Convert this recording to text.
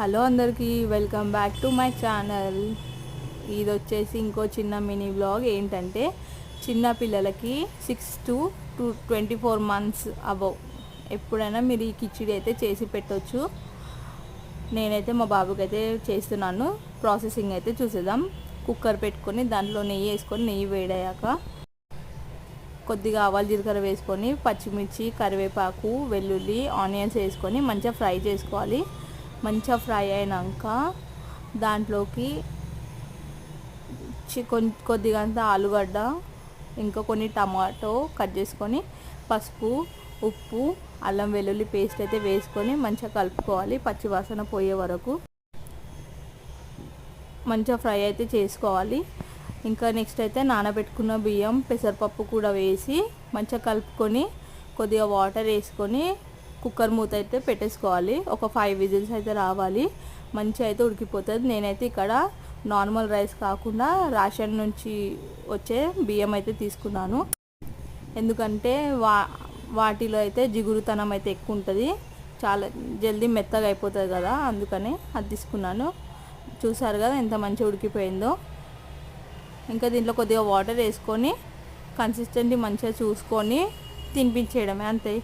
Hello అందరికీ welcome back to my channel. ఇది వచ్చేసి ఇంకో చిన్న మినీ బ్లాగ్. ఏంటంటే చిన్న పిల్లలకి 6 to 24 months అబవ్ ఎప్పుడైనా మీరు ఈ కిచిడి అయితే చేసి పెట్టవచ్చు. నేనైతే మా బాబుకి అయితే చేస్తున్నాను. ప్రాసెసింగ్ అయితే చూసేద్దాం. కుక్కర్ పెట్టుకొని దాంట్లో నెయ్యి వేసుకొని, నెయ్యి వేడయ్యాక కొద్దిగా ఆవాలు జీలకర్ర వేసుకొని, పచ్చిమిర్చి, కరివేపాకు, వెల్లుల్లి, ఆనియన్స్ వేసుకొని మంచిగా ఫ్రై చేసుకోవాలి. మంచిగా ఫ్రై అయినాక దాంట్లోకి కొద్దిగా అంత ఆలుగడ్డ, ఇంకా కొన్ని టమాటో కట్ చేసుకొని, పసుపు, ఉప్పు, అల్లం వెల్లుల్లి పేస్ట్ అయితే వేసుకొని మంచిగా కలుపుకోవాలి. పచ్చివాసన పోయే వరకు మంచిగా ఫ్రై అయితే చేసుకోవాలి. ఇంకా నెక్స్ట్ అయితే నానబెట్టుకున్న బియ్యం, పెసరపప్పు కూడా వేసి మంచిగా కలుపుకొని కొద్దిగా వాటర్ వేసుకొని కుక్కర్ మూత అయితే పెట్టేసుకోవాలి. ఒక 5 విజిల్స్ అయితే రావాలి. మంచిగా అయితే ఉడికిపోతుంది. నేనైతే ఇక్కడ నార్మల్ రైస్ కాకుండా రేషన్ నుంచి వచ్చే బియ్యం అయితే తీసుకున్నాను. ఎందుకంటే వాటిలో అయితే జిగురుతనం అయితే ఎక్కువ ఉంటుంది, చాలా జల్దీ మెత్తగా అయిపోతుంది కదా, అందుకని అది తీసుకున్నాను. చూసారు కదా ఎంత మంచిగా ఉడికిపోయిందో. ఇంకా దీంట్లో కొద్దిగా వాటర్ వేసుకొని కన్సిస్టెంట్లీ మంచిగా చూసుకొని తినిపించేయడమే, అంతే.